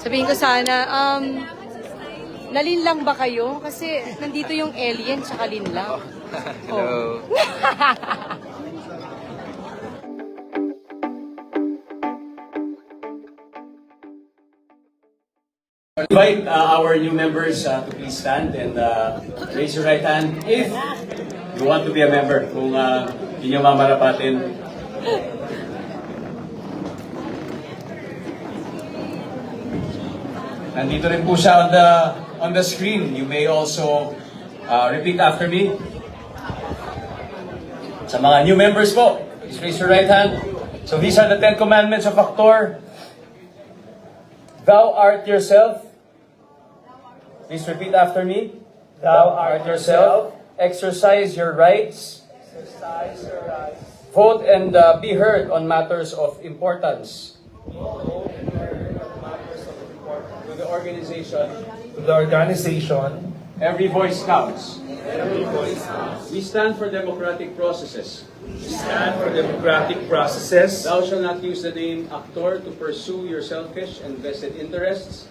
Sabihin ko sana, nalin lang ba kayo? Kasi nandito yung alien tsaka lin lang. Hello. Invite our new members to please stand and raise your right hand if you want to be a member. Kung inyo mamarapatin. Nandito rin po siya on the screen. You may also repeat after me. Sa mga new members po, please raise your right hand. So these are the 10 commandments of Actor. Thou art yourself. Please repeat after me. Thou art yourself. Exercise your rights. Vote and be heard on matters of importance. To the organization. Every voice counts. We stand for democratic processes. Thou shalt not use the name Actor to pursue your selfish and vested interests.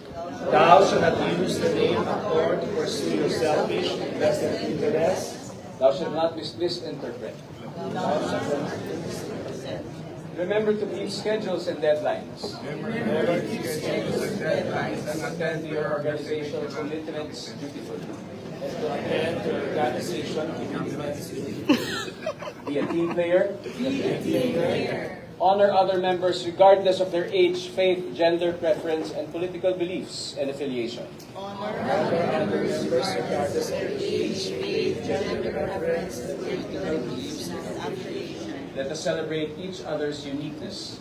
Thou shalt not use the name Actor to pursue your selfish and vested interests. Thou shalt not misinterpret. Remember to keep schedules and deadlines. And attend your organizational commitments dutifully. Be a team player. Honor other members regardless of their age, faith, gender, preference, and political beliefs and affiliation. Let us celebrate each other's uniqueness.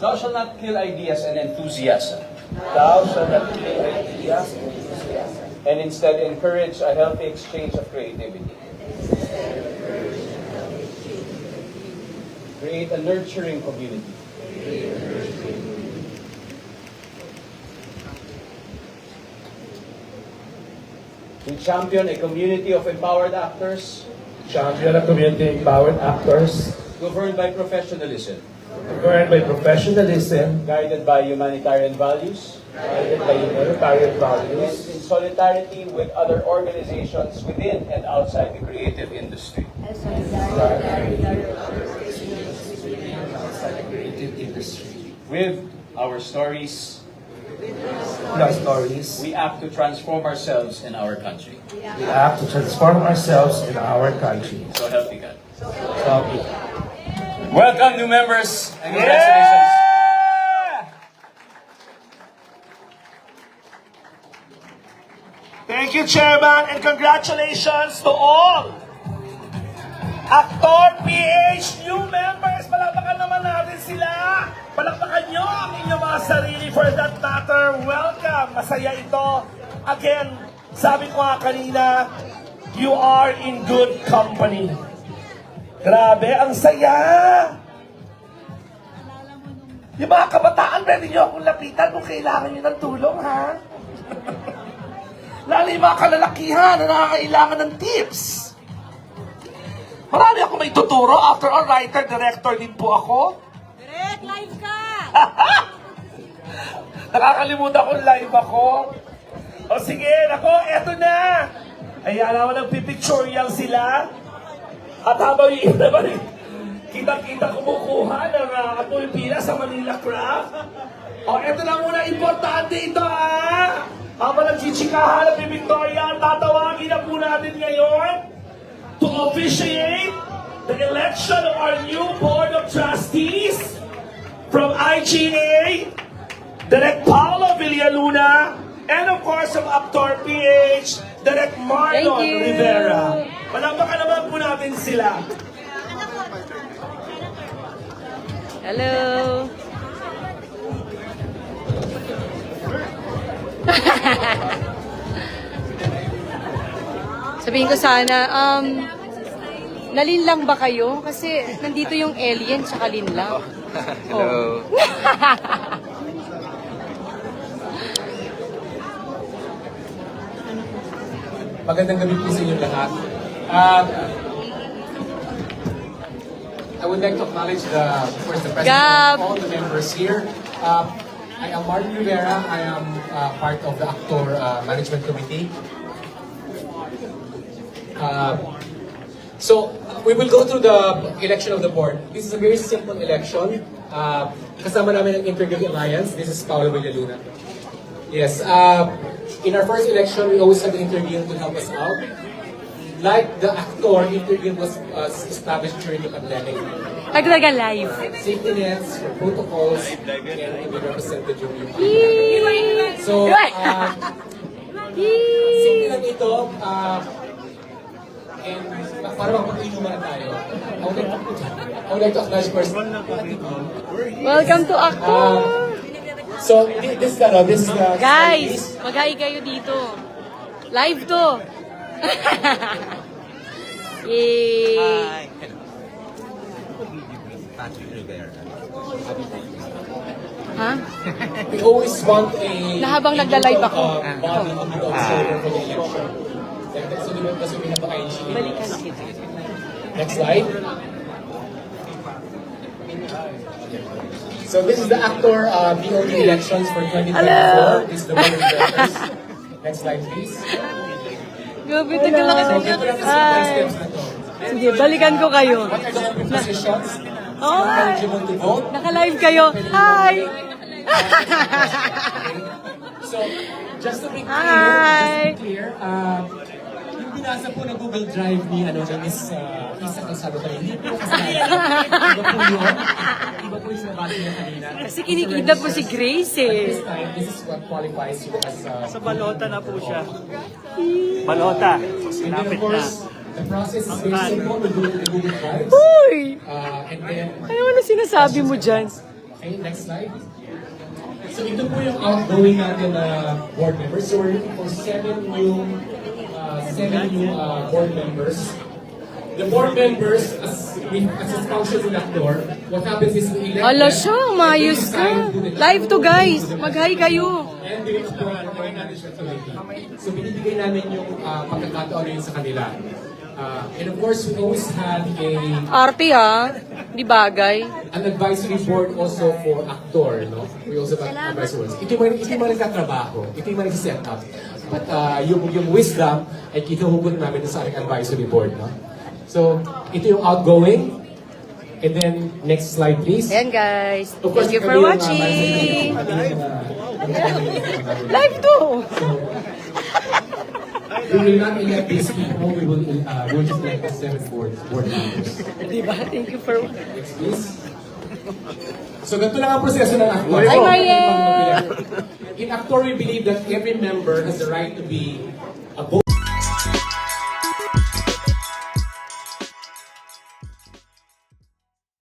Thou shalt not kill ideas and enthusiasm. And instead encourage a healthy exchange of creativity. Create a nurturing community. To champion a community of empowered actors. Champion of community empowered actors. Governed by professionalism. Governed by professionalism. Guided by humanitarian values. Guided by humanitarian And values. in solidarity with other organizations within and outside the creative industry. With our stories, we act to transform ourselves and our country. We have to transform ourselves in our country. So help me God. So, Welcome, new members, and congratulations. Thank you, Chairman, and congratulations to all Actor PH new members. Palakpakan naman natin sila. Palakpakan nyo ang inyong mga sarili for that matter. Welcome. Masaya ito. Again, sabi ko nga kanina, you are in good company. Grabe, ang saya. Yung mga kabataan, pwede nyo akong lapitan kung kailangan nyo ng tulong, ha? Lalo yung mga kalalakihan na nakakailangan ng tips. Marami ako may tuturo. After all, writer, director din po ako. Direct, live ka! Nakakalimutan ko live ako. O sige, nako, eto na. Ayan naman, nagpipictorial sila. At habang yung iba naman, kita-kita kumukuha ng pulpila sa Manila Craft. O, eto na muna, importante ito, ha? Habang nagchichikahan ng pipictorial, tatawagin na po natin ngayon to officiate the election of our new Board of Trustees from IGA, Direk Paolo Villaluna, and of course from Actor PH, Direk Marlon Thank you. Rivera. Palakpakan naman po natin sila. Hello! Sabihin ko sana, nalin lang ba kayo? Kasi nandito yung alien tsaka lin lang. Hello. Magandang gabi po sa inyo lahat. I would like to acknowledge first the president Gab. and all the members here. I am Martin Rivera. I am part of the Actor Management Committee. So we will go through the election of the board. This is a very simple election. Kasama namin ang Intergroup Alliance. This is Paolo Villaluna. Yes. In our first election, we always had the Intergroup to help us out. Like the Actor, Intergroup was established during the pandemic. Talaga live. Safety nets, protocols, and we represented yung Yee! So, simple lang ito. And para magpag-inuman tayo, I would like to acknowledge first. Welcome to Ako. So, this is the... Guys, mag-hi kayo dito. Live to. Yay! Ha? We always want a... Na habang nagla-live ako. Body to be the observer for the election. Kasi pinapakain siya. Balikan kita. Next slide. So this is the Actor BOD elections for 2024. This is the board of directors. Next slide, please. Gabi, tagal lang So, kita. ito lang kasi yung Ay. steps na to. Sige, balikan ko kayo. What are the open positions? Oh, Eligible to vote. naka-live kayo. Hi! So, just to be Hi! clear, yung binasa po na Google Drive ni Miss Isa Calzado tayo, hindi po kasalanan. Iba po yun. Iba po yung sinabati niya kanina. Kasi kinikita po si Grace At eh. this time, this is what qualifies you as Sa balota na po siya. Balota. And then, Sinapit of na. course, the process is very simple. We do it with the Google Drives. Uy! And then, Ano na sinasabi mo dyan? okay, next slide. So ito po yung outgoing natin na board members. So we're looking for 7 new board members. The board members, as a sponsor in Actor, what happens is we elect Ala them, siya, and they maayos decide ka. who the- Live to guys. Mag-hi kayo. And they will appoint the management committee. So binibigay namin yung pagkakataon na yun sa kanila. And of course, we always had Arte ha. Di bagay. an advisory board also for Actor, no? We also have advisory boards. Ito yung mga nagtatrabaho. Ito yung mga nagsiset up. But yung wisdom ay kinuhugot namin sa aming advisory board, no? So, ito yung outgoing. And then, next slide, please. Ayan guys. Of course, Thank you for kami yung, watching. management- Live to. We will not elect these people. We will just elect the 7 board members. Diba? Thank you for Next, please. So, ganito lang ang proseso ng Actor. Hi, Mariel! In Actor, we believe that every member has the right to be a vote.